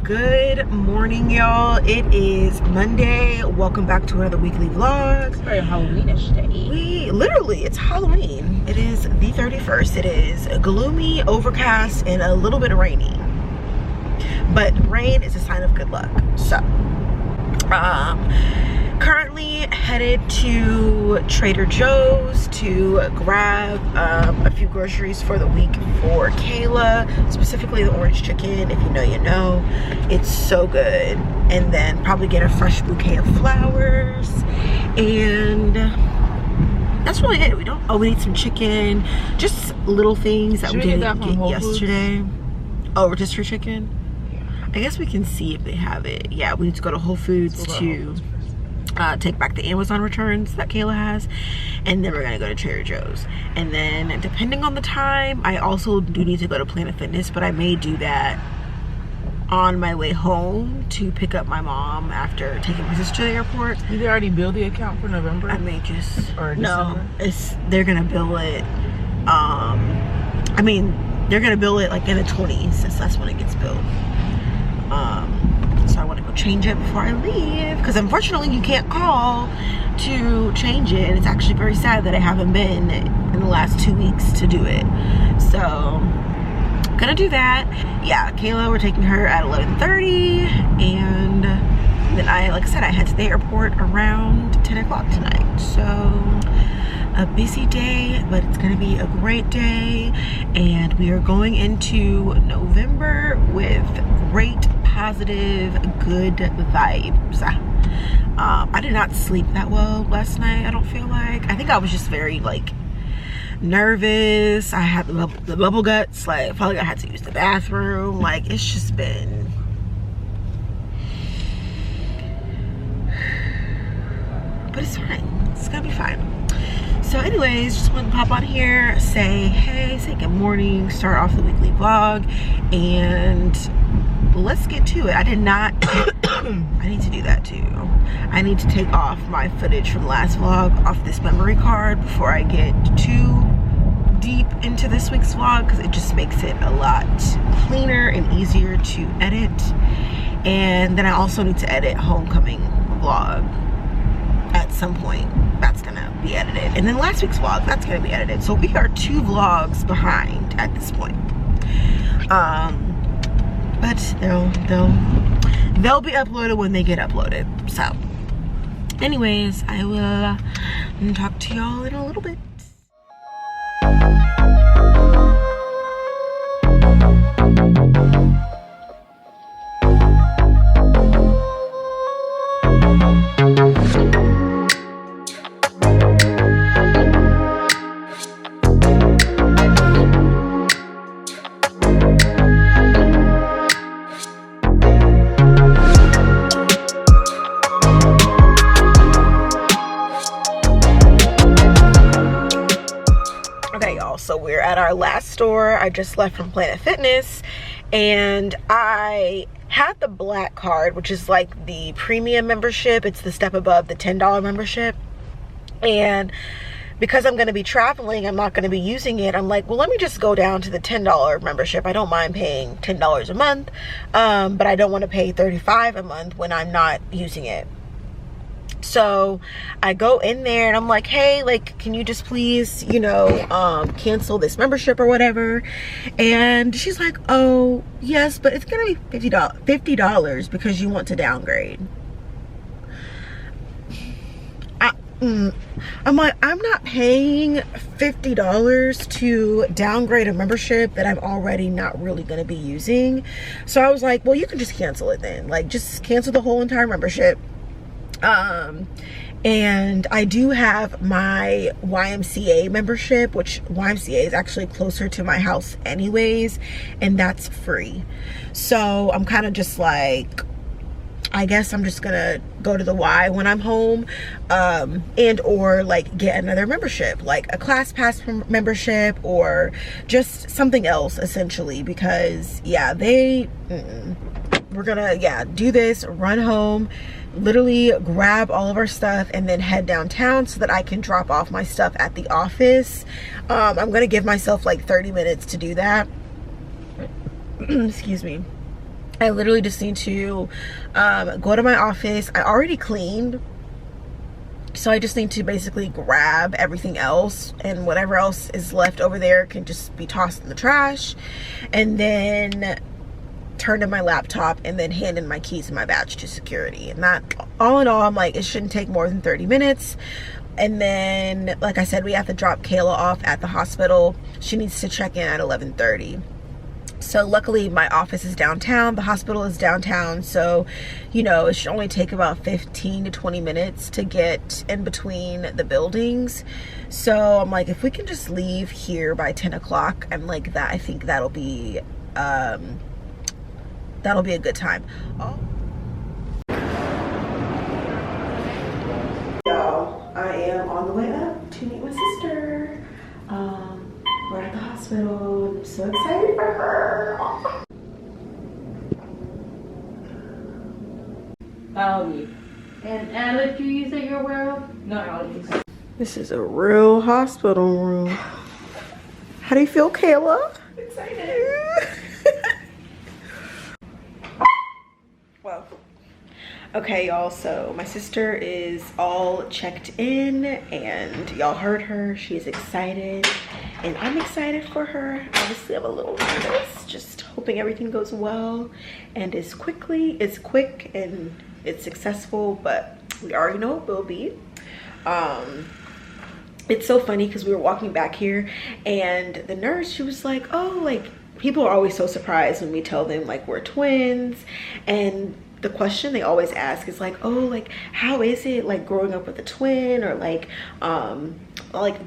Good morning, y'all. It is Monday. Welcome back to another weekly vlog. It's very Halloweenish day. It's Halloween. It is the 31st. It is gloomy, overcast, and a little bit rainy. But rain is a sign of good luck. So, currently headed to Trader Joe's to grab a few groceries for the week for Kayla, specifically the orange chicken. If you know, you know. It's so good. And then probably get a fresh bouquet of flowers. And that's really it. We need some chicken. Just little things that we didn't get yesterday. Oh, rotisserie chicken? Yeah. I guess we can see if they have it. Yeah, we need to go to Whole Foods to take back the Amazon returns that Kayla has, and then we're gonna go to Trader Joe's. And then depending on the time, I also do need to go to Planet Fitness, but I may do that on my way home to pick up my mom after taking my sister to the airport. Did they already bill the account for November? I may just, or no, December? they're gonna bill it, they're gonna bill it like in the 20s, since that's when it gets billed. So I want to go change it before I leave, because unfortunately you can't call to change it, and it's actually very sad that I haven't been in the last 2 weeks to do it. So gonna do that. Yeah, Kayla, we're taking her at 11:30, and then like I said, I head to the airport around 10 o'clock tonight. So a busy day, but it's gonna be a great day, and we are going into November with great, positive, good vibes. I did not sleep that well last night, I don't feel like. I think I was just very like nervous. I had the bubble guts, like I felt like I had to use the bathroom. Like, it's just been, but it's fine, it's gonna be fine. So anyways, just wanted to pop on here, say hey, say good morning, start off the weekly vlog, and let's get to it. I did not I need to do that too. I need to take off my footage from the last vlog off this memory card before I get too deep into this week's vlog, because it just makes it a lot cleaner and easier to edit. And then I also need to edit homecoming vlog at some point. That's gonna be edited, and then last week's vlog, that's gonna be edited. So we are 2 vlogs behind at this point. But they'll be uploaded when they get uploaded. So anyways, I will talk to y'all in a little bit. So we're at our last store. I just left from Planet Fitness, and I had the black card, which is like the premium membership. It's the step above the $10 membership. And because I'm going to be traveling, I'm not going to be using it. I'm like, well, let me just go down to the $10 membership. I don't mind paying $10 a month, but I don't want to pay $35 a month when I'm not using it. So I go in there and I'm like, hey, like, can you just please, you know, cancel this membership or whatever? And she's like, oh yes, but it's gonna be $50 because you want to downgrade. I'm like, I'm not paying $50 to downgrade a membership that I'm already not really going to be using. So I was like, well, you can just cancel it then. Like, just cancel the whole entire membership. And I do have my YMCA membership, which YMCA is actually closer to my house anyways, and that's free. So I'm kind of just like, I guess I'm just gonna go to the Y when I'm home, and or like get another membership, like a class pass membership, or just something else essentially, because yeah, we're gonna do this, run home, literally grab all of our stuff, and then head downtown so that I can drop off my stuff at the office. I'm gonna give myself like 30 minutes to do that. Excuse me. I literally just need to go to my office. I already cleaned, so I just need to basically grab everything else, and whatever else is left over there can just be tossed in the trash, and then turn in my laptop, and then hand in my keys and my badge to security. And that, all in all, I'm like, it shouldn't take more than 30 minutes. And then, like I said, we have to drop Kayla off at the hospital. She needs to check in at 11:30. So luckily my office is downtown, the hospital is downtown, so you know, it should only take about 15 to 20 minutes to get in between the buildings. So I'm like, if we can just leave here by 10 o'clock, I'm like, that, I think that'll be a good time. Oh. Y'all, I am on the way up to meet my sister. We're at the hospital. I'm so excited for her. Allergies. And allergies that you're aware of? No allergies. This is a real hospital room. How do you feel, Kayla? Excited. Well, okay, y'all, so my sister is all checked in, and y'all heard her. She's excited, and I'm excited for her. Obviously, I'm a little nervous, just hoping everything goes well and is quick and it's successful, but we already know it will be. It's so funny because we were walking back here, and the nurse, she was like, oh, like, people are always so surprised when we tell them like we're twins, and the question they always ask is like, oh, like, how is it like growing up with a twin, or like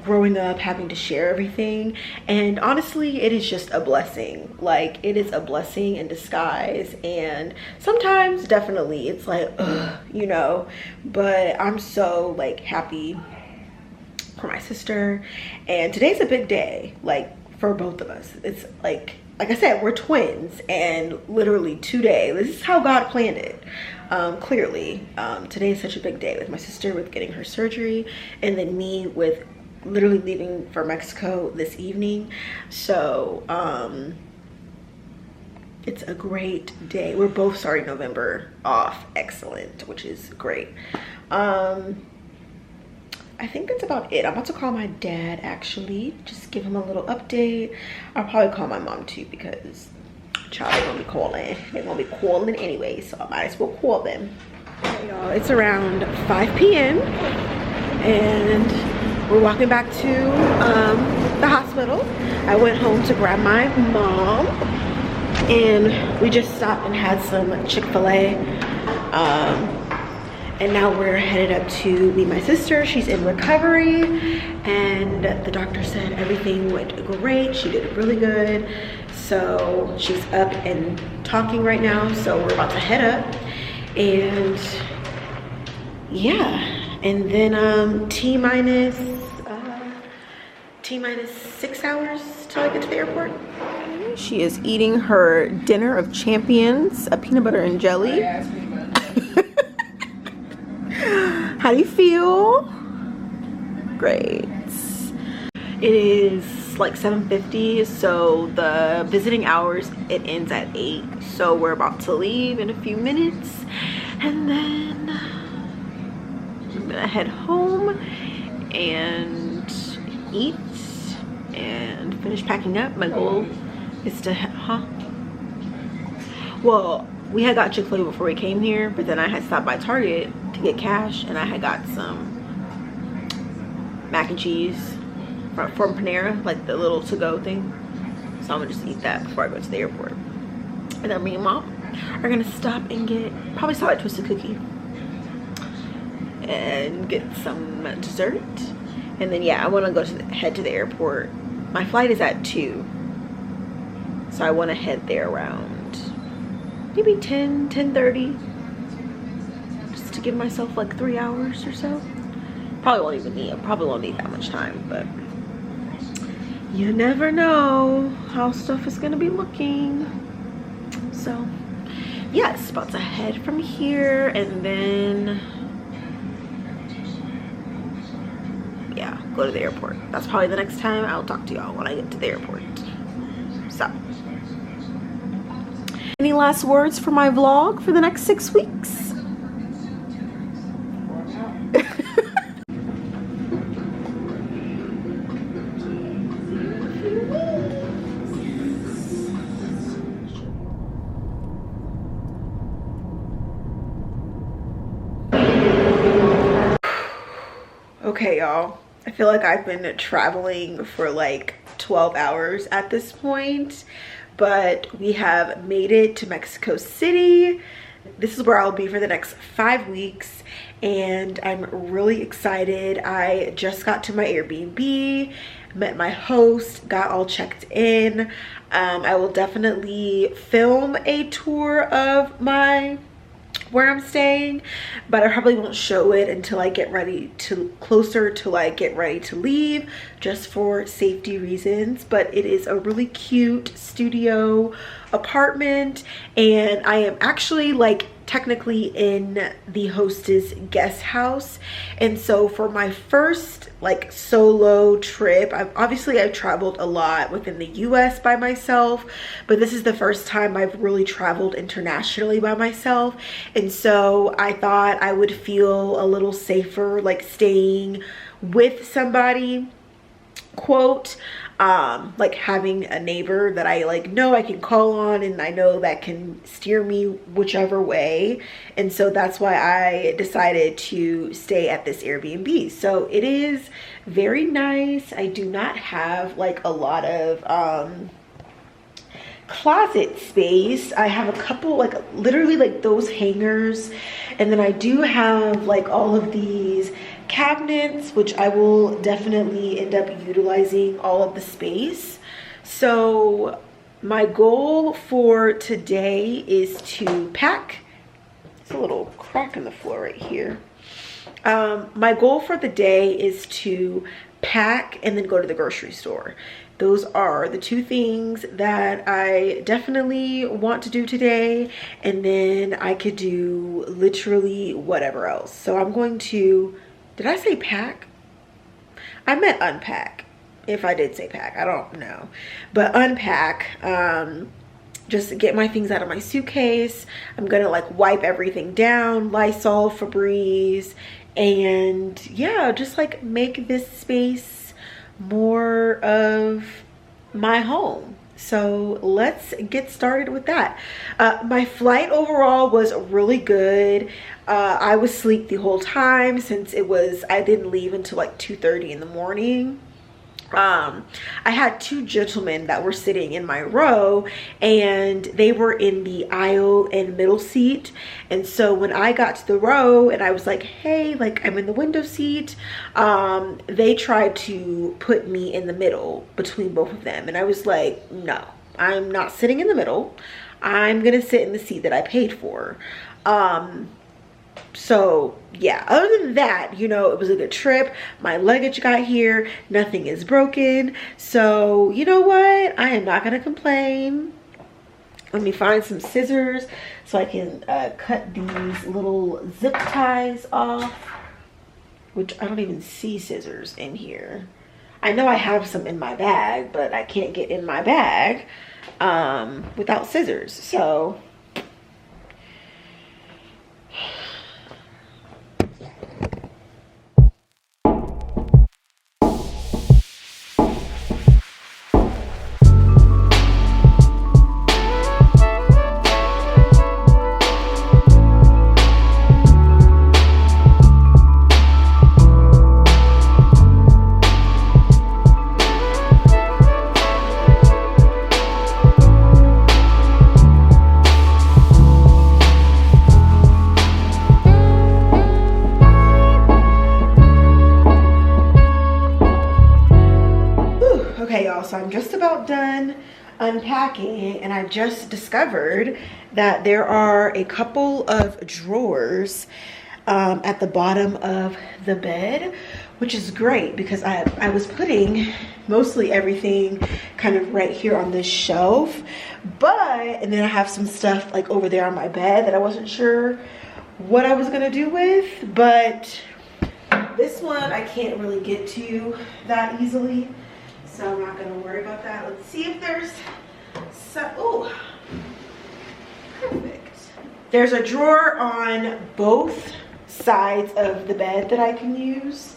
growing up having to share everything. And honestly, it is just a blessing. Like, it is a blessing in disguise, and sometimes definitely it's like, ugh, you know, but I'm so like happy for my sister. And today's a big day, like, for both of us. It's like I said, we're twins, and literally today, this is how God planned it. Clearly, today is such a big day with my sister, with getting her surgery, and then me with literally leaving for Mexico this evening. So it's a great day. We're both starting November off excellent, which is great. I think that's about it. I'm about to call my dad, actually, just give him a little update. I'll probably call my mom too, because child, they're gonna be calling. They're gonna be calling anyway, so I might as well call them. Okay, y'all, it's around 5 p.m. and we're walking back to the hospital. I went home to grab my mom, and we just stopped and had some Chick-fil-A. And now we're headed up to meet my sister. She's in recovery, and the doctor said everything went great. She did really good. So she's up and talking right now. So we're about to head up, and yeah. And then T-minus 6 hours till I get to the airport. She is eating her dinner of champions, a peanut butter and jelly. How do you feel? Great. It is like 7:50, so the visiting hours, it ends at 8. So we're about to leave in a few minutes, and then I'm gonna head home and eat and finish packing up. My goal is to, well, we had got Chick-fil-A before we came here, but then I had stopped by Target to get cash, and I had got some mac and cheese from Panera, like the little to-go thing. So I'm gonna just eat that before I go to the airport. And then me and mom are gonna stop and probably stop at Twisted Cookie and get some dessert. And then yeah, I wanna head to the airport. My flight is at 2. So I wanna head there around maybe 10:30, just to give myself like 3 hours or so. Probably won't need that much time, but you never know how stuff is gonna be looking. So yes, about to head from here, and then yeah, go to the airport. That's probably the next time I'll talk to y'all, when I get to the airport. So Any last words for my vlog for the next 6 weeks? Okay, y'all, I feel like I've been traveling for like 12 hours at this point, but we have made it to Mexico City. This is where I'll be for the next 5 weeks, and I'm really excited. I just got to my Airbnb, met my host, got all checked in. I will definitely film a tour of where I'm staying, but I probably won't show it until I get ready to get ready to leave, just for safety reasons. But it is a really cute studio apartment, and I am actually like technically in the hostess guest house. And so for my first like solo trip, I've traveled a lot within the US by myself, but this is the first time I've really traveled internationally by myself. And so I thought I would feel a little safer like staying with somebody, quote, like having a neighbor that I like know I can call on, and I know that can steer me whichever way. And so that's why I decided to stay at this Airbnb. So it is very nice. I do not have like a lot of closet space. I have a couple, like literally like those hangers, and then I do have like all of these cabinets, which I will definitely end up utilizing all of the space. So my goal for today is to pack. There's a little crack in the floor right here. My goal for the day is to pack and then go to the grocery store. Those are the two things that I definitely want to do today, and then I could do literally whatever else. So I'm going to, did I say pack? I meant unpack. If I did say pack, I don't know. But unpack, just get my things out of my suitcase. I'm gonna like wipe everything down, Lysol, Febreze, and yeah, just like make this space more of my home. So let's get started with that. My flight overall was really good. I was asleep the whole time since I didn't leave until like 2:30 in the morning. I had two gentlemen that were sitting in my row, and they were in the aisle and middle seat. And so when I got to the row and I was like, hey, like I'm in the window seat, they tried to put me in the middle between both of them. And I was like, no, I'm not sitting in the middle. I'm gonna sit in the seat that I paid for. So yeah, other than that, you know, it was a good trip. My luggage got here, nothing is broken. So you know what, I am not gonna complain. Let me find some scissors so I can cut these little zip ties off, which I don't even see scissors in here. I know I have some in my bag, but I can't get in my bag without scissors. So okay, y'all, so I'm just about done unpacking, and I just discovered that there are a couple of drawers at the bottom of the bed, which is great because I was putting mostly everything kind of right here on this shelf, and then I have some stuff like over there on my bed that I wasn't sure what I was gonna do with, but this one I can't really get to that easily. So I'm not gonna worry about that. Let's see if there's some, ooh. There's a drawer on both sides of the bed that I can use.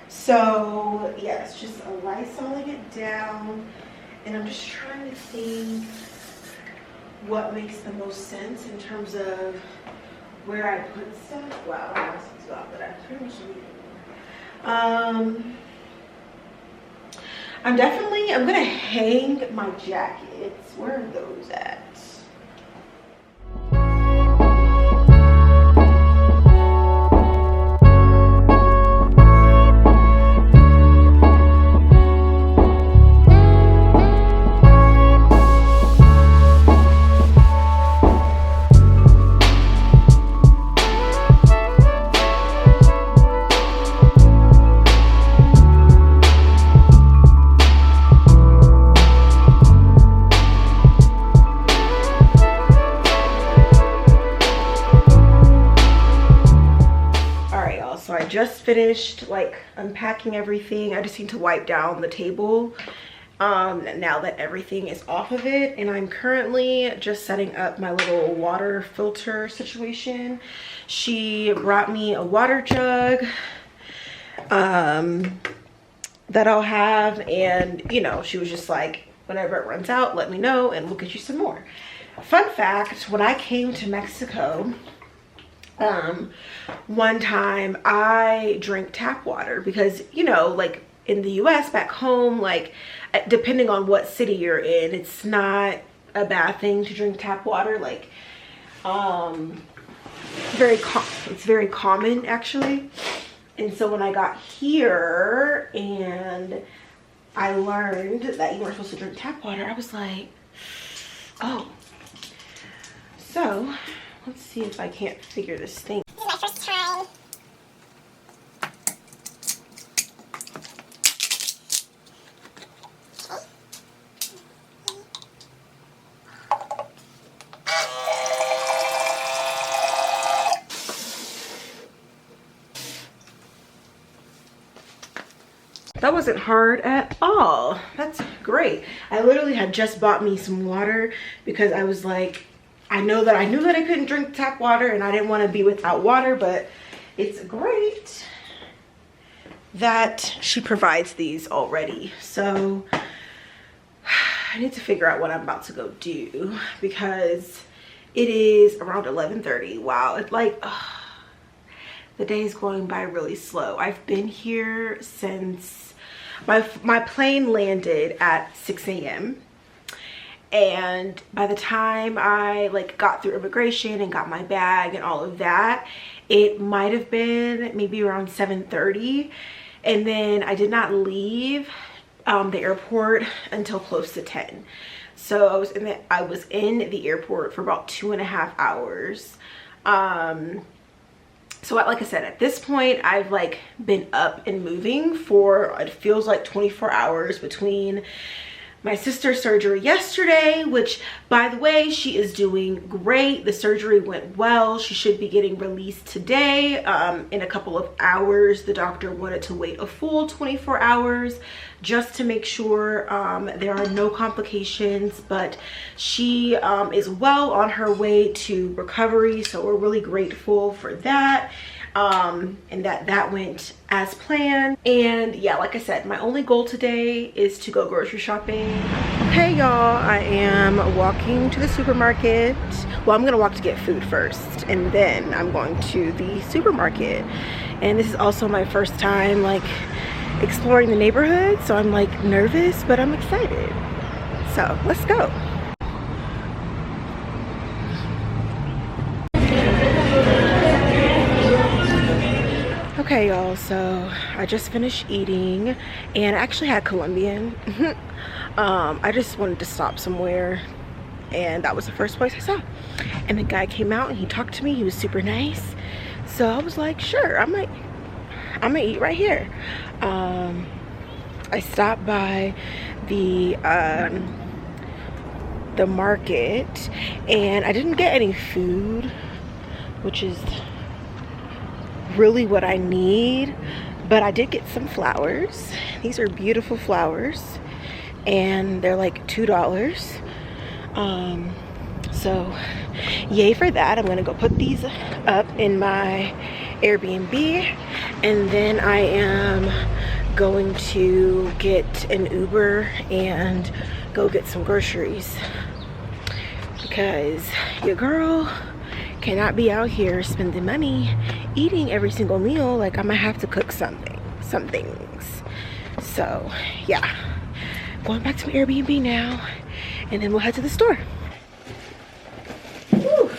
So yeah, it's just a Lysoling it down, and I'm just trying to think what makes the most sense in terms of where I put stuff. Wow, I have some stuff that I pretty much need. I'm gonna hang my jackets. Where are those at? Just finished like unpacking everything. I just need to wipe down the table now that everything is off of it, and I'm currently just setting up my little water filter situation. She brought me a water jug that I'll have, and you know, she was just like, whenever it runs out, let me know and we'll get you some more. Fun fact, when I came to Mexico, one time I drank tap water because, you know, like in the US back home, like depending on what city you're in, it's not a bad thing to drink tap water. Like it's very common actually. And so when I got here and I learned that you weren't supposed to drink tap water, I was like, oh. So let's see if I can't figure this thing. This is my first time. That wasn't hard at all. That's great. I literally had just bought me some water because I was like, I knew that I couldn't drink tap water and I didn't want to be without water, but it's great that she provides these already. So I need to figure out what I'm about to go do because it is around 11:30. Wow, it's like the day is going by really slow. I've been here since my plane landed at 6 a.m. and by the time I like got through immigration and got my bag and all of that, it might have been maybe around 7:30, and then I did not leave the airport until close to 10. So I was in the airport for about 2.5 hours. So like I said, at this point, I've like been up and moving for, it feels like 24 hours between my sister's surgery yesterday, which by the way, she is doing great. The surgery went well. She should be getting released today in a couple of hours. The doctor wanted to wait a full 24 hours just to make sure there are no complications, but she is well on her way to recovery. So we're really grateful for that. And that went as planned. And yeah, like I said, my only goal today is to go grocery shopping. Okay y'all, I am walking to the supermarket. Well, I'm gonna walk to get food first and then I'm going to the supermarket. And this is also my first time like exploring the neighborhood, so I'm like nervous, but I'm excited. So let's go. Okay y'all, so I just finished eating and I actually had Colombian. I just wanted to stop somewhere and that was the first place I saw. And the guy came out and he talked to me. He was super nice. So I was like, sure, I'm gonna eat right here. I stopped by the market and I didn't get any food, which is really what I need, but I did get some flowers. These are beautiful flowers and they're like $2. So yay for that. I'm gonna go put these up in my Airbnb, and then I am going to get an Uber and go get some groceries, because your girl cannot be out here spending money eating every single meal. Like, I'm gonna have to cook some things. So yeah, going back to my Airbnb now, and then we'll head to the store. Woo.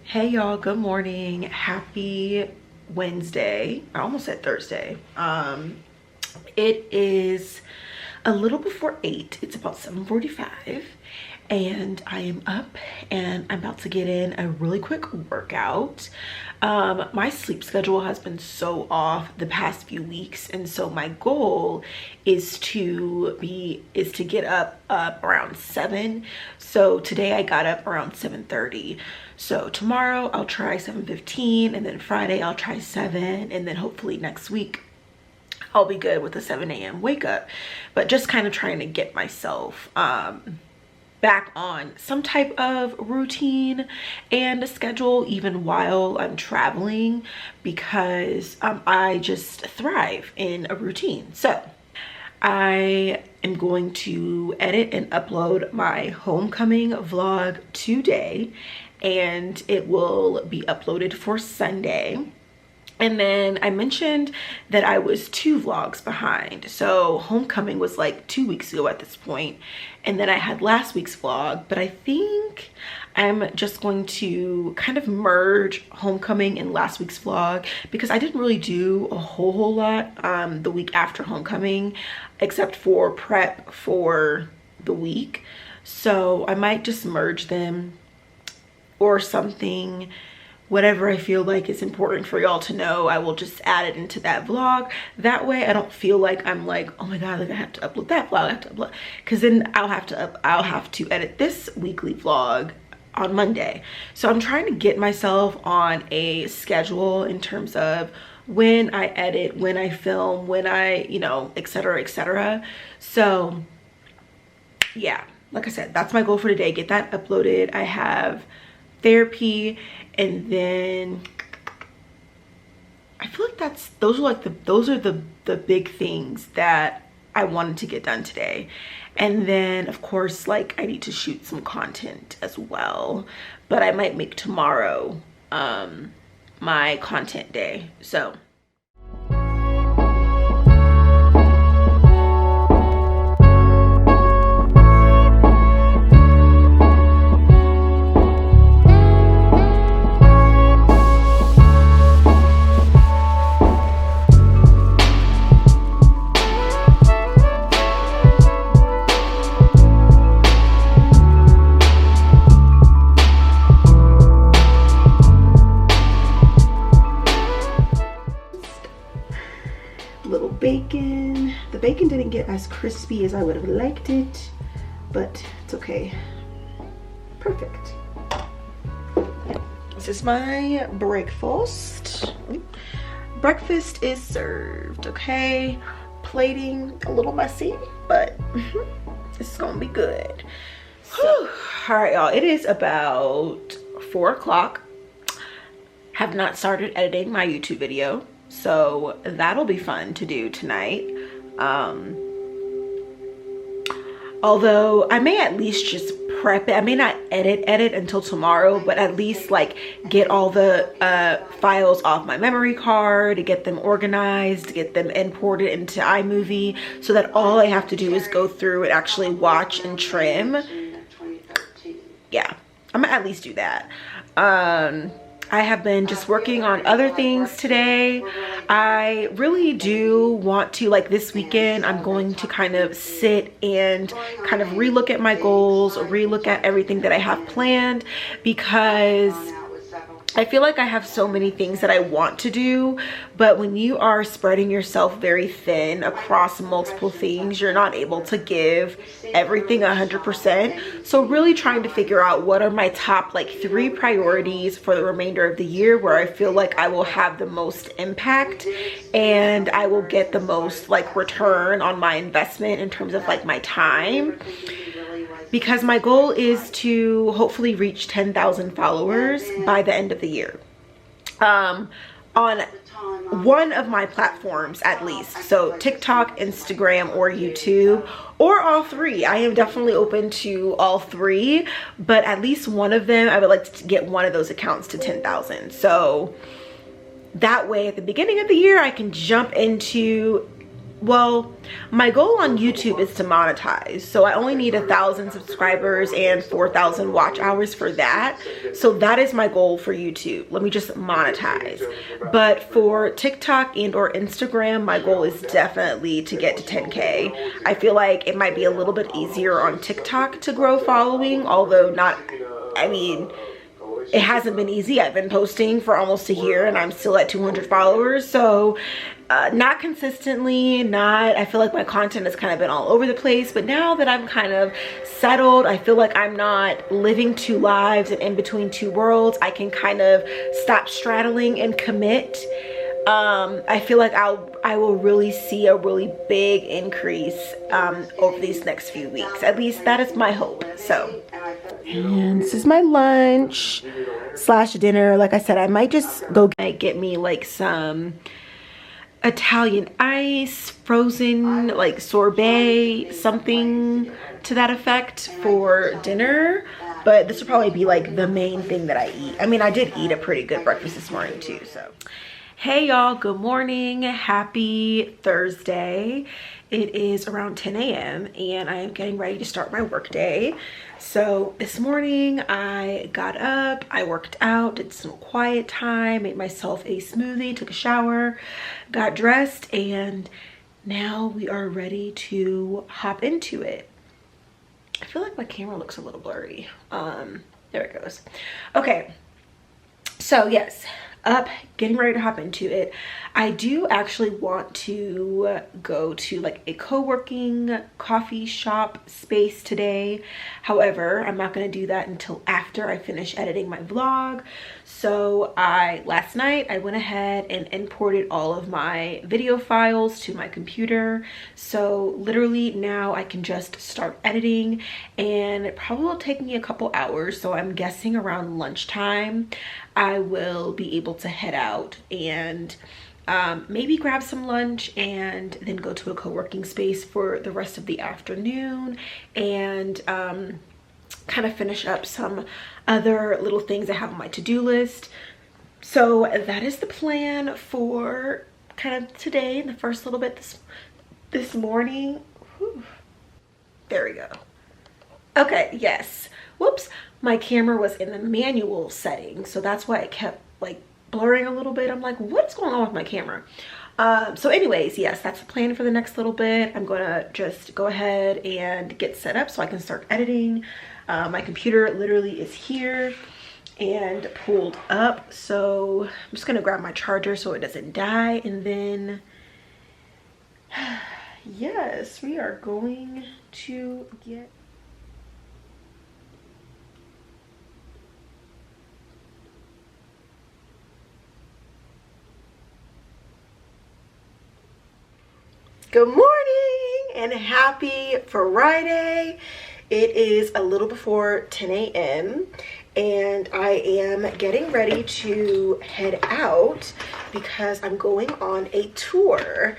Hey y'all, good morning. Happy Wednesday. I almost said Thursday. It is a little before 8. It's about 7:45, and I am up and I'm about to get in a really quick workout. My sleep schedule has been so off the past few weeks, and so my goal is to get up around 7. So today I got up around 7:30. So tomorrow I'll try 7:15, and then Friday I'll try 7, and then hopefully next week I'll be good with a 7 a.m. wake up. But just kind of trying to get myself back on some type of routine and a schedule, even while I'm traveling, because I just thrive in a routine. So I am going to edit and upload my homecoming vlog today, and it will be uploaded for Sunday. And then I mentioned that I was 2 vlogs behind. So homecoming was like 2 weeks ago at this point, and then I had last week's vlog. But I think I'm just going to kind of merge homecoming and last week's vlog, because I didn't really do a whole lot the week after homecoming, except for prep for the week. So I might just merge them or something. Whatever I feel like is important for y'all to know, I will just add it into that vlog. That way I don't feel like I'm like, oh my god, like I have to upload that vlog, I have to upload, because then I'll have to edit this weekly vlog on Monday. So I'm trying to get myself on a schedule in terms of when I edit, when I film, when I, you know, etc, etc. So yeah, like I said, that's my goal for today. Get that uploaded. I have therapy, and then I feel like those are the big things that I wanted to get done today. And then of course, like, I need to shoot some content as well, but I might make tomorrow my content day. So bacon. The bacon didn't get as crispy as I would have liked it, but it's okay. Perfect. This is my breakfast. Breakfast is served, okay? Plating a little messy, but it's gonna be good. So, all right, y'all, it is about 4 o'clock. Have not started editing my YouTube video, so that'll be fun to do tonight. Although I may at least just prep it. I may not edit until tomorrow, but at least like get all the files off my memory card, to get them organized, to get them imported into iMovie, so that all I have to do is go through and actually watch and trim. Yeah, I'm gonna at least do that. I have been just working on other things today. I really do want to, like this weekend, I'm going to kind of sit and kind of relook at my goals, relook at everything that I have planned, because I feel like I have so many things that I want to do, but when you are spreading yourself very thin across multiple things, you're not able to give everything 100%. So really trying to figure out what are my top like 3 priorities for the remainder of the year, where I feel like I will have the most impact and I will get the most like return on my investment in terms of like my time. Because my goal is to hopefully reach 10,000 followers by the end of the year. On one of my platforms at least. So TikTok, Instagram, or YouTube, or all 3. I am definitely open to all 3, but at least one of them, I would like to get one of those accounts to 10,000. So that way at the beginning of the year, I can jump into, well, my goal on YouTube is to monetize. So I only need 1,000 subscribers and 4,000 watch hours for that. So that is my goal for YouTube. Let me just monetize. But for TikTok and or Instagram, my goal is definitely to get to 10K. I feel like it might be a little bit easier on TikTok to grow following, although not, I mean, it hasn't been easy. I've been posting for almost a year and I'm still at 200 followers. So not consistently, I feel like my content has kind of been all over the place, but now that I'm kind of settled, I feel like I'm not living 2 lives and in between 2 worlds. I can kind of stop straddling and commit. I feel like I will really see a really big increase over these next few weeks. At least that is my hope. So, and this is my lunch / dinner. Like I said, I might just go get me like some Italian ice, frozen like sorbet, something to that effect for dinner. But this will probably be like the main thing that I eat. I mean, I did eat a pretty good breakfast this morning too, so. Hey y'all, good morning. Happy Thursday. It is around 10 a.m. and I am getting ready to start my work day. So this morning I got up, I worked out, did some quiet time, made myself a smoothie, took a shower, got dressed, and now we are ready to hop into it. I feel like my camera looks a little blurry. There it goes. Okay, so yes, up, getting ready to hop into it. I do actually want to go to like a co-working coffee shop space today. However, I'm not going to do that until after I finish editing my vlog. So last night I went ahead and imported all of my video files to my computer. So literally now I can just start editing, and it probably will take me a couple hours. So I'm guessing around lunchtime I will be able to head out and maybe grab some lunch and then go to a co-working space for the rest of the afternoon, and kind of finish up some other little things I have on my to-do list. So that is the plan for kind of today, the first little bit this morning. Whew. There we go. Okay, yes. Whoops, my camera was in the manual setting, so that's why it kept like blurring a little bit. I'm like, what's going on with my camera? So anyways, yes, that's the plan for the next little bit. I'm gonna just go ahead and get set up so I can start editing. My computer literally is here and pulled up, so I'm just gonna grab my charger so it doesn't die, and then yes, we are going to get good morning and happy Friday. It is a little before 10 a.m. and I am getting ready to head out because I'm going on a tour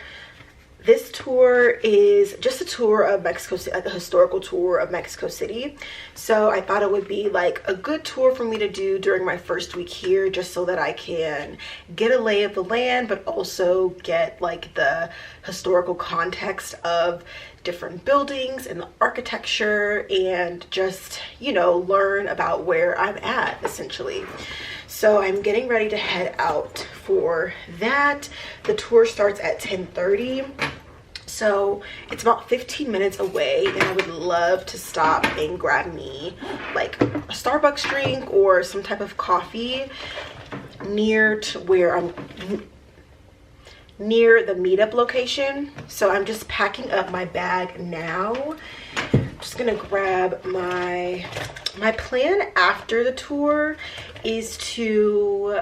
This tour is just a tour of Mexico City, like a historical tour of Mexico City. So I thought it would be like a good tour for me to do during my first week here, just so that I can get a lay of the land, but also get like the historical context of different buildings and the architecture, and just, you know, learn about where I'm at essentially. So I'm getting ready to head out for that. The tour starts at 10:30. So it's about 15 minutes away, and I would love to stop and grab me like a Starbucks drink or some type of coffee near to where I'm near the meetup location. So I'm just packing up my bag now. Just gonna grab my plan after the tour is to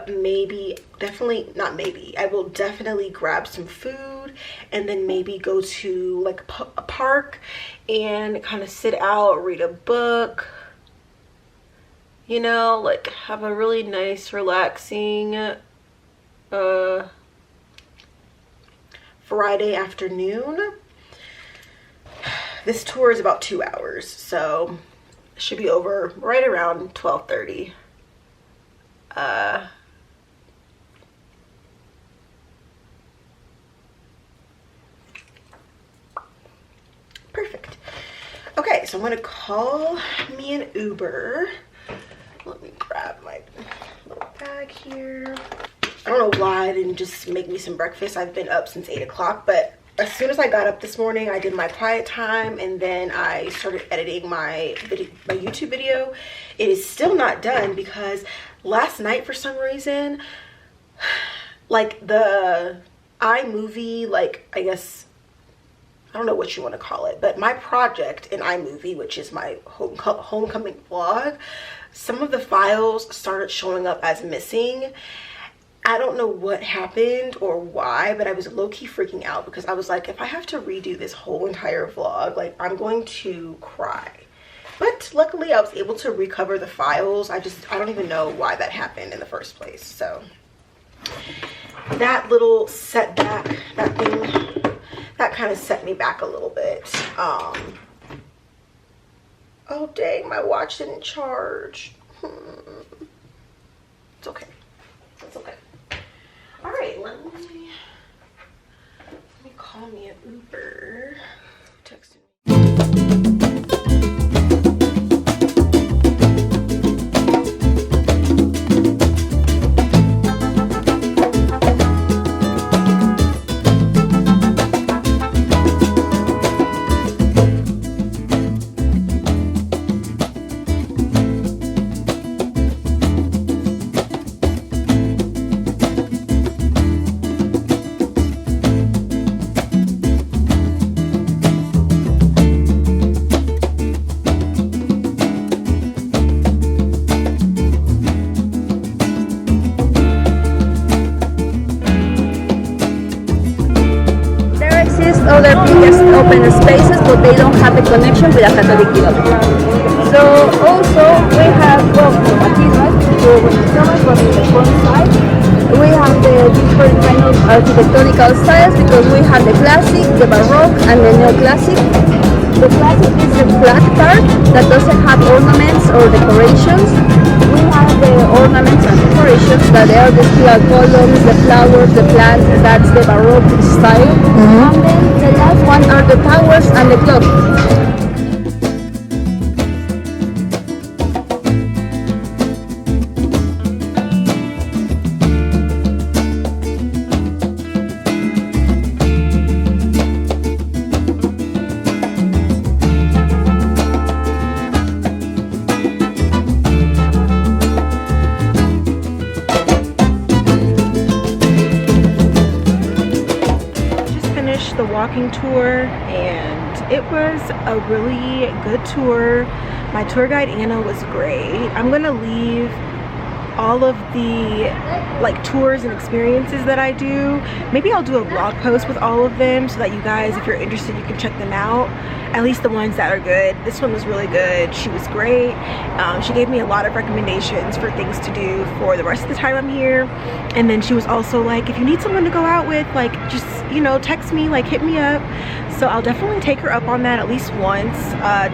I will definitely grab some food, and then maybe go to like a park and kind of sit out, read a book, you know, like have a really nice relaxing Friday afternoon. This tour is about 2 hours, so it should be over right around 12:30. Perfect. Okay, so I'm gonna call me an Uber. Let me grab my little bag here. I don't know why I didn't just make me some breakfast. I've been up since 8 o'clock, but as soon as I got up this morning, I did my quiet time, and then I started editing my YouTube video. It is still not done because last night, for some reason, like the iMovie, like I guess, I don't know what you want to call it, but my project in iMovie, which is my homecoming vlog, some of the files started showing up as missing. I don't know what happened or why, but I was low-key freaking out because I was like, if I have to redo this whole entire vlog, like I'm going to cry. But luckily I was able to recover the files. I don't even know why that happened in the first place. So that little setback, that kind of set me back a little bit. Oh dang, my watch didn't charge. It's okay. It's okay. All right, let me call me an Uber. Texting me. Other biggest open spaces, but they don't have the connection with a Catholic theology. So also we have, well, cathedrals, so when you come from the front side, we have the different kind of architectonical styles, because we have the classic, the baroque, and the neoclassic. The classic is the flat part that doesn't have ornaments or decorations. We have the ornaments and decorations that are the steel columns, the flowers, the plants. That's the baroque style. And then the last one are the towers and the clock. The walking tour, and it was a really good tour. My tour guide Anna was great. I'm gonna leave all of the like tours and experiences that I do. Maybe I'll do a blog post with all of them so that you guys, if you're interested, you can check them out. At least the ones that are good. This one was really good. She was great. She gave me a lot of recommendations for things to do for the rest of the time I'm here. And then she was also like, if you need someone to go out with, like, just, you know, text me, like, hit me up. So I'll definitely take her up on that at least once,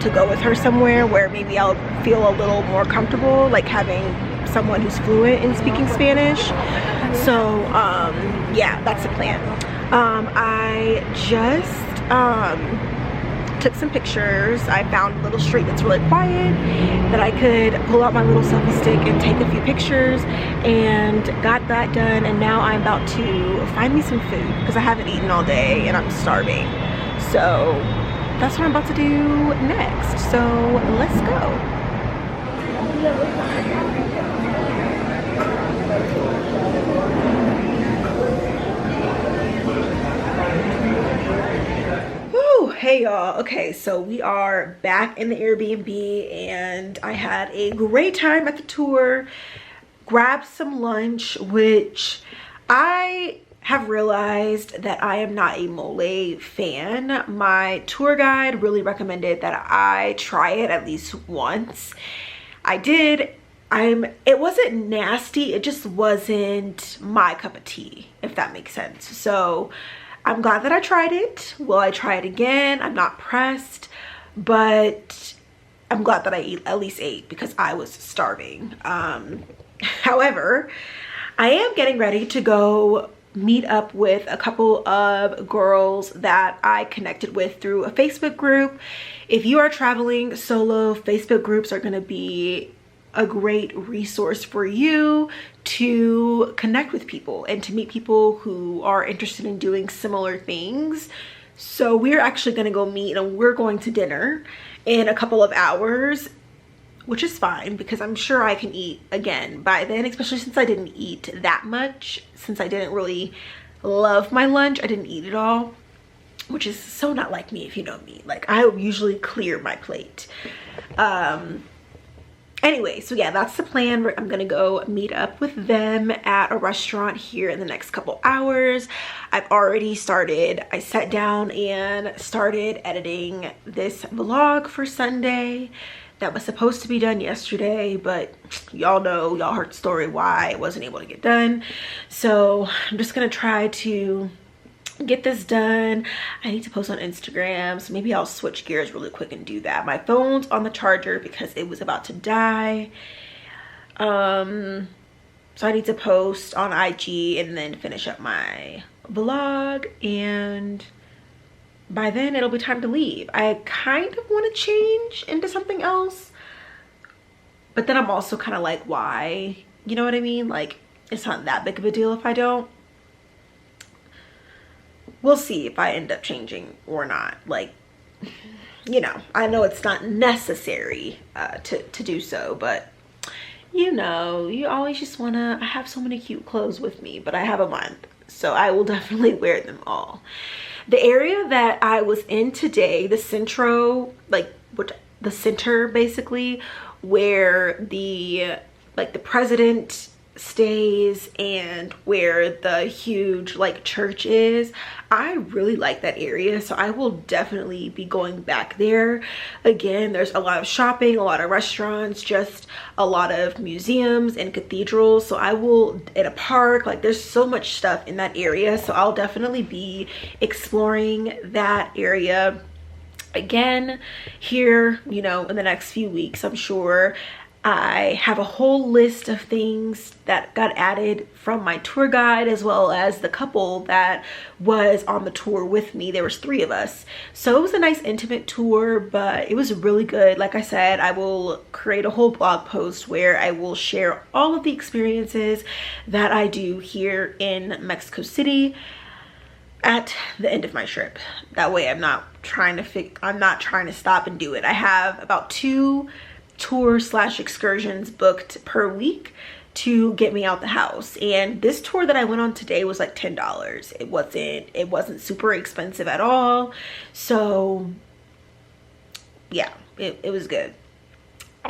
to go with her somewhere where maybe I'll feel a little more comfortable, like having someone who's fluent in speaking Spanish. So yeah, that's the plan. I just took some pictures. I found a little street that's really quiet that I could pull out my little selfie stick and take a few pictures, and got that done. And now I'm about to find me some food because I haven't eaten all day and I'm starving. So that's what I'm about to do next. So let's go. Hey y'all, okay, so we are back in the Airbnb and I had a great time at the tour. Grabbed some lunch, which I have realized that I am not a mole fan. My tour guide really recommended that I try it at least once. I did. It wasn't nasty, it just wasn't my cup of tea, if that makes sense. So I'm glad that I tried it. Will I try it again? I'm not pressed, but I'm glad that I at least ate because I was starving. However, I am getting ready to go meet up with a couple of girls that I connected with through a Facebook group. If you are traveling solo, Facebook groups are going to be a great resource for you to connect with people and to meet people who are interested in doing similar things. So we're actually going to go meet and we're going to dinner in a couple of hours, which is fine because I'm sure I can eat again by then, especially since I didn't eat that much. Since I didn't really love my lunch, I didn't eat it all, which is so not like me if you know me. Like, I usually clear my plate. Anyway, so yeah, that's the plan. I'm gonna go meet up with them at a restaurant here in the next couple hours. I've already started. I sat down and started editing this vlog for Sunday that was supposed to be done yesterday, but y'all know, y'all heard the story why it wasn't able to get done. So I'm just gonna try to get this done. I need to post on Instagram, so maybe I'll switch gears really quick and do that. My phone's on the charger because it was about to die. So I need to post on IG and then finish up my vlog, and by then it'll be time to leave. I kind of want to change into something else, but then I'm also kind of like, why? You know what I mean? Like, it's not that big of a deal if I don't. We'll see if I end up changing or not. Like, you know, I know it's not necessary to do so, but you know, you always just wanna, I have so many cute clothes with me, but I have a month, so I will definitely wear them all. The area that I was in today, the centro, like the center basically, where the president stays and where the huge like church is, I really like that area, so I will definitely be going back there again. There's a lot of shopping, a lot of restaurants, just a lot of museums and cathedrals. So I will, in a park, like there's so much stuff in that area, so I'll definitely be exploring that area again here, you know, in the next few weeks. I'm sure I have a whole list of things that got added from my tour guide, as well as the couple that was on the tour with me. There was 3 of us, so it was a nice intimate tour, but it was really good. Like I said, I will create a whole blog post where I will share all of the experiences that I do here in Mexico City at the end of my trip. That way I'm not trying to stop and do it. I have about 2 tour/excursions booked per week to get me out the house, and this tour that I went on today was like $10. It wasn't super expensive at all, so yeah, it was good.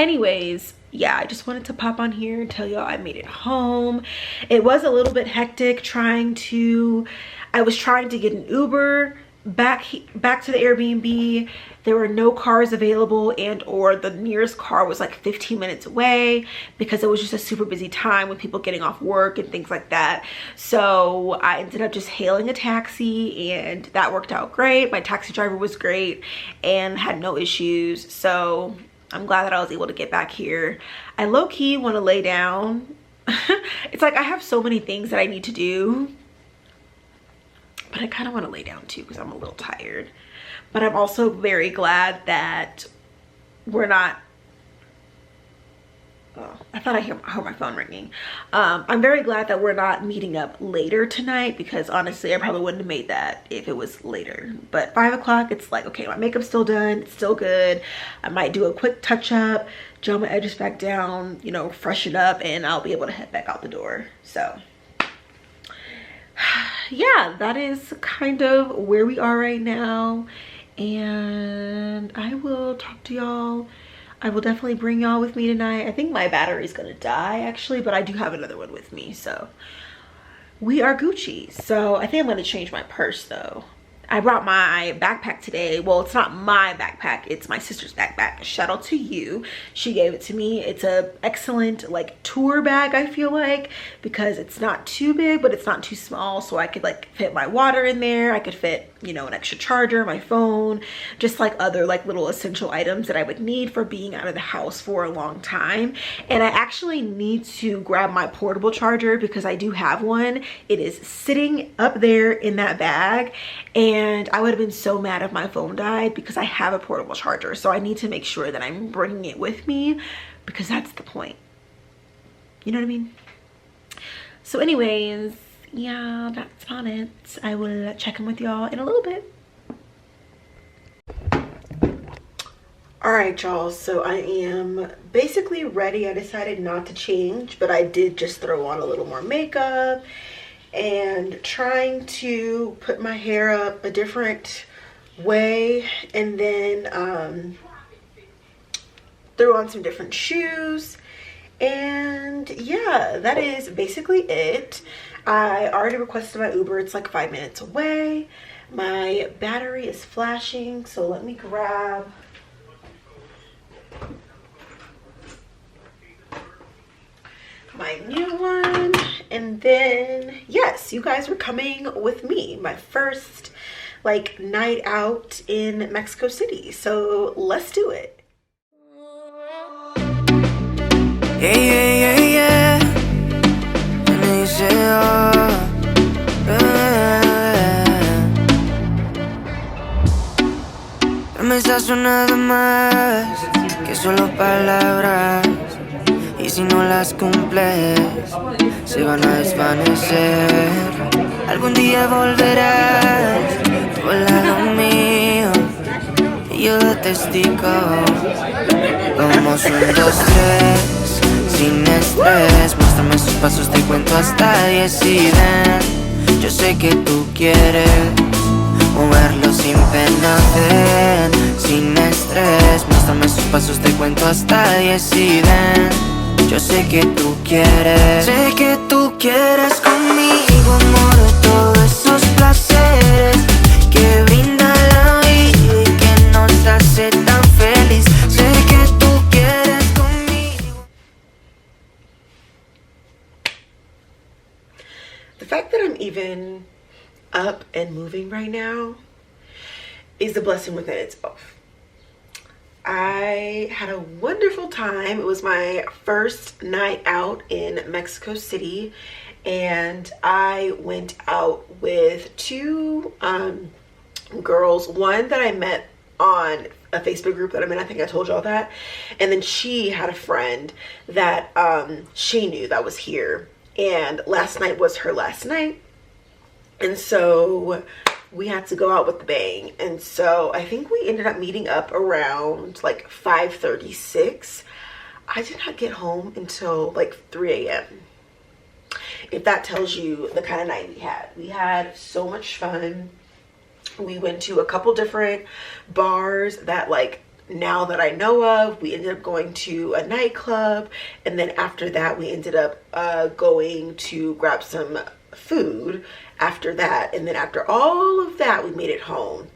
anyways, yeah, I just wanted to pop on here and tell y'all I made it home. It was a little bit hectic I was trying to get an Uber back to the Airbnb. There were no cars available, and or the nearest car was like 15 minutes away because it was just a super busy time with people getting off work and things like that. So I ended up just hailing a taxi, and that worked out great. My taxi driver was great and had no issues. So I'm glad that I was able to get back here. I low-key want to lay down. It's like I have so many things that I need to do, but I kind of want to lay down too because I'm a little tired. But I'm also very glad that we're not, oh, I thought I heard my phone ringing. I'm very glad that we're not meeting up later tonight, because honestly I probably wouldn't have made that if it was later. But 5 o'clock, it's like, okay, my makeup's still done, it's still good. I might do a quick touch up, gel my edges back down, you know, freshen up, and I'll be able to head back out the door. So yeah, that is kind of where we are right now, and I will talk to y'all. I will definitely bring y'all with me tonight. I think my battery's gonna die actually, but I do have another one with me, so we are Gucci. So I think I'm gonna change my purse though. I brought my backpack today. Well, it's not my backpack, it's my sister's backpack. Shout out to you. She gave it to me. It's a excellent like tour bag, I feel like, because it's not too big, but it's not too small. So I could like fit my water in there. I could fit, you know, an extra charger, my phone, just like other like little essential items that I would need for being out of the house for a long time. And I actually need to grab my portable charger because I do have one. It is sitting up there in that bag, and I would have been so mad if my phone died because I have a portable charger. So I need to make sure that I'm bringing it with me, because that's the point. You know what I mean? So anyways, yeah, that's on it. I will check in with y'all in a little bit. All right, y'all, so I am basically ready. I decided not to change, but I did just throw on a little more makeup and trying to put my hair up a different way, and then threw on some different shoes. And yeah, that is basically it. I already requested my Uber. It's like 5 minutes away. My battery is flashing, so let me grab my new one. And then yes, you guys are coming with me, my first like night out in Mexico City, so let's do it. Yeah, yeah, yeah, yeah. And they say, oh, promesas nada más que solo palabras, y si no las cumples se van a desvanecer. Algún día volverás tú al lado mío y yo de testigo. Vamos 1, 2, 3, sin estrés. Muéstrame sus pasos, te cuento hasta 10 y ven. Yo sé que tú quieres moverlo sin pena, ven, sin estrés. Muéstrame sus pasos, te cuento hasta 10 y ven. Yo sé que tú quieres. Sé que tú quieres conmigo, amor, todos esos placeres que brinda la vida y que nos hace tan feliz. Sé que tú quieres conmigo. The fact that I'm even up and moving right now is a blessing within itself. I had a wonderful time. It was my first night out in Mexico City, and I went out with 2 girls. One that I met on a Facebook group that I'm in, I think I told y'all that, and then she had a friend that she knew that was here, and last night was her last night, and so we had to go out with the bang. And so I think we ended up meeting up around like 5:36. I did not get home until like 3 a.m. If that tells you the kind of night we had. We had so much fun. We went to a couple different bars that like now that I know of. We ended up going to a nightclub, and then after that we ended up going to grab some food after that, and then after all of that we made it home.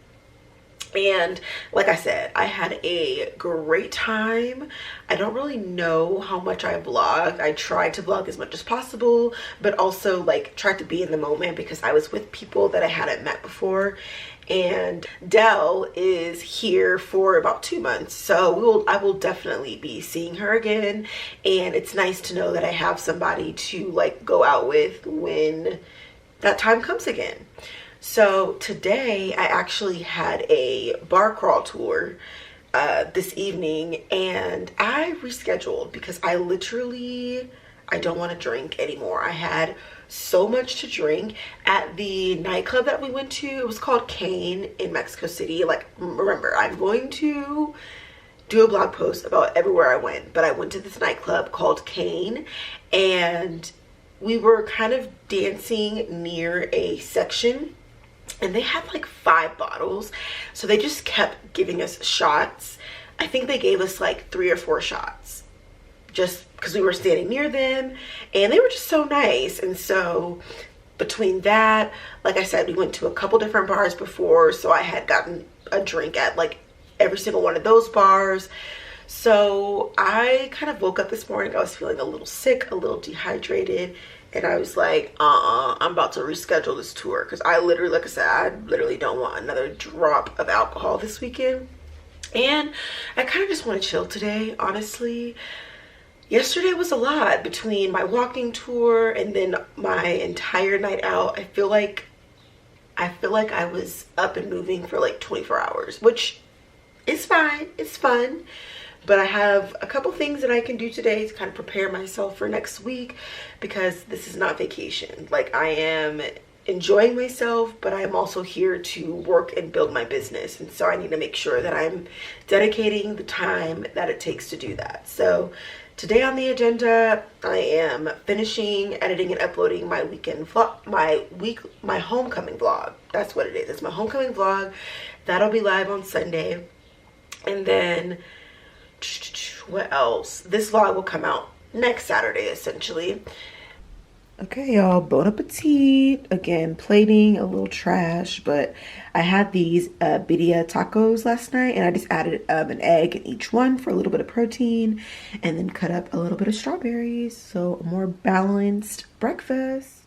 And like I said, I had a great time. I don't really know how much I vlogged. I tried to vlog as much as possible, but also like tried to be in the moment because I was with people that I hadn't met before. And Dell is here for about 2 months, so I will definitely be seeing her again. And it's nice to know that I have somebody to like go out with when that time comes again. So today I actually had a bar crawl tour this evening, and I rescheduled because I don't want to drink anymore. I had so much to drink at the nightclub that we went to. It was called Cane in Mexico City. Like, remember, I'm going to do a blog post about everywhere I went, but I went to this nightclub called Cane, and we were kind of dancing near a section, and they had like 5 bottles, so they just kept giving us shots. I think they gave us like 3 or 4 shots just because we were standing near them, and they were just so nice. And so between that, like I said, we went to a couple different bars before, so I had gotten a drink at like every single one of those bars. So I kind of woke up this morning, I was feeling a little sick, a little dehydrated, and I was like, I'm about to reschedule this tour because I literally, like I said, I literally don't want another drop of alcohol this weekend. And I kind of just want to chill today, honestly. Yesterday was a lot between my walking tour and then my entire night out. I feel like I was up and moving for like 24 hours, which is fine. It's fun. But I have a couple things that I can do today to kind of prepare myself for next week, because this is not vacation. Like, I am enjoying myself, but I am also here to work and build my business. And so I need to make sure that I'm dedicating the time that it takes to do that. So today on the agenda, I am finishing editing and uploading my weekend vlog, my homecoming vlog. That's what it is. It's my homecoming vlog. That'll be live on Sunday. And then what else? This vlog will come out next Saturday, essentially. Okay, y'all, bon appetit. Again, plating, a little trash, but I had these birria tacos last night, and I just added an egg in each one for a little bit of protein, and then cut up a little bit of strawberries, so a more balanced breakfast.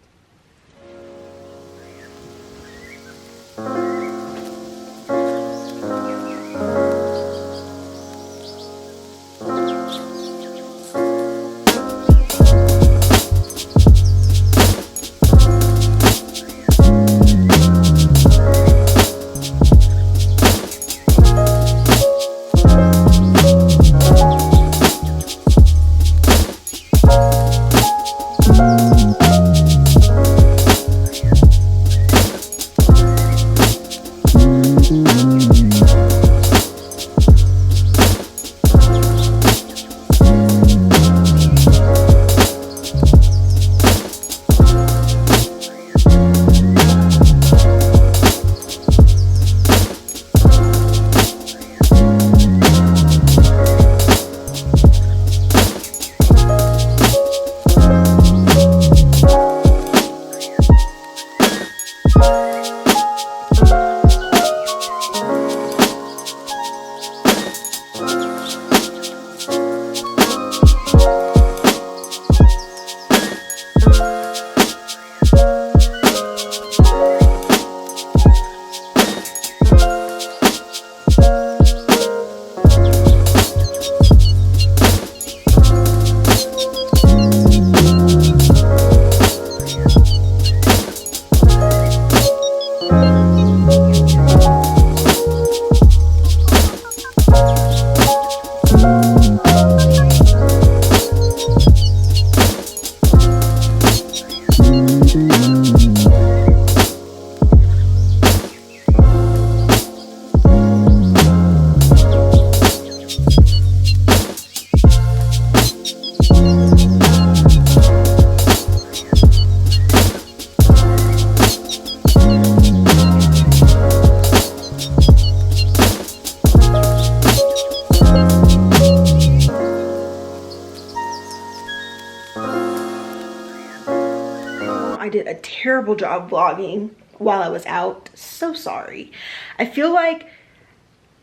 I did a terrible job vlogging while I was out. So sorry. I feel like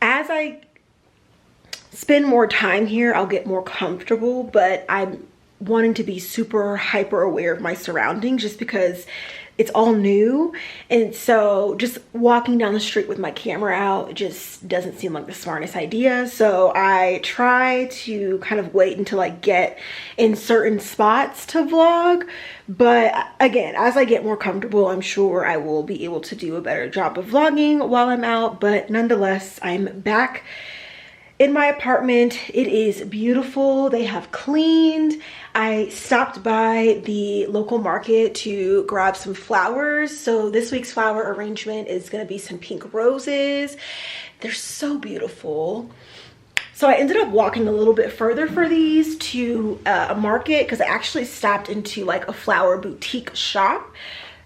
as I spend more time here, I'll get more comfortable, but I'm wanting to be super hyper aware of my surroundings just because it's all new. And so just walking down the street with my camera out just doesn't seem like the smartest idea. So I try to kind of wait until I get in certain spots to vlog. But again, as I get more comfortable, I'm sure I will be able to do a better job of vlogging while I'm out. But nonetheless, I'm back in my apartment. It is beautiful. They have cleaned. I stopped by the local market to grab some flowers. So this week's flower arrangement is going to be some pink roses. They're so beautiful. So I ended up walking a little bit further for these to a market because I actually stopped into like a flower boutique shop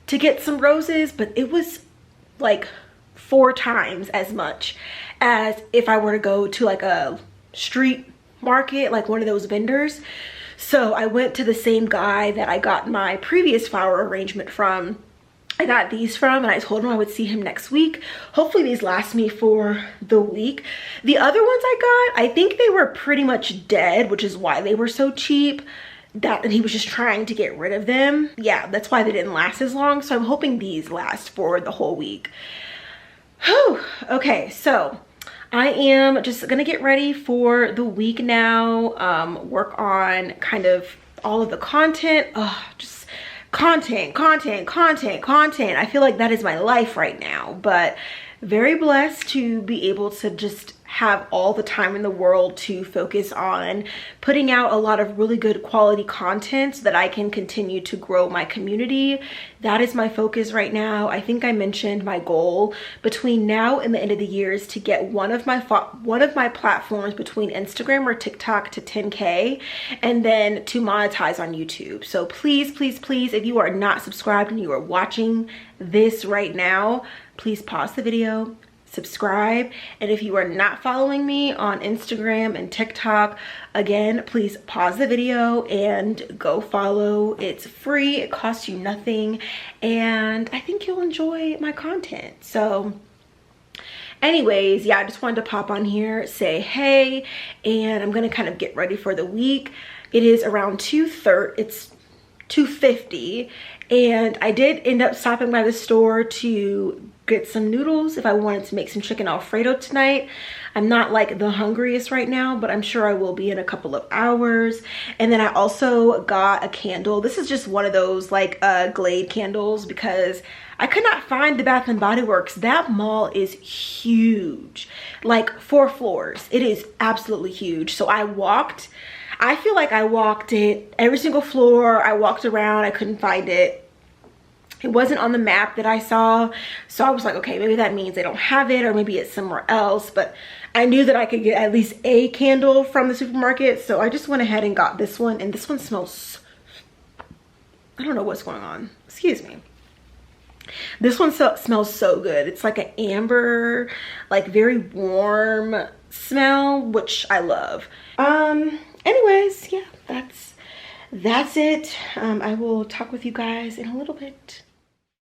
to get some roses, but it was like 4 times as much as if I were to go to like a street market, like one of those vendors. So I went to the same guy that I got my previous flower arrangement from. I got these from, and I told him I would see him next week. Hopefully these last me for the week. The other ones I got, I think they were pretty much dead, which is why they were so cheap. And he was just trying to get rid of them. Yeah, that's why they didn't last as long. So I'm hoping these last for the whole week. Whew. Okay, so I am just gonna get ready for the week now, work on kind of all of the content. Just content. I feel like that is my life right now, but very blessed to be able to just have all the time in the world to focus on putting out a lot of really good quality content so that I can continue to grow my community. That is my focus right now. I think I mentioned my goal between now and the end of the year is to get one of my platforms between Instagram or TikTok to 10K and then to monetize on YouTube. So please, if you are not subscribed and you are watching this right now, please pause the video, subscribe, and if you are not following me on Instagram and TikTok, again, please pause the video and go follow. It's free, it costs you nothing, and I think you'll enjoy my content. So anyways, yeah, I just wanted to pop on here, say hey, and I'm gonna kind of get ready for the week. It is around 2:30, it's 2:50, and I did end up stopping by the store to get some noodles if I wanted to make some chicken Alfredo tonight. I'm not like the hungriest right now, but I'm sure I will be in a couple of hours. And then I also got a candle. This is just one of those like Glade candles because I could not find the Bath and Body Works. That mall is huge, like 4 floors. It is absolutely huge. So I feel like I walked it every single floor. I walked around, I couldn't find it. It wasn't on the map that I saw. So I was like, okay, maybe that means they don't have it or maybe it's somewhere else. But I knew that I could get at least a candle from the supermarket. So I just went ahead and got this one. And this one smells, I don't know what's going on. Excuse me. This one smells so good. It's like an amber, like very warm smell, which I love. Anyways, yeah, that's it. I will talk with you guys in a little bit.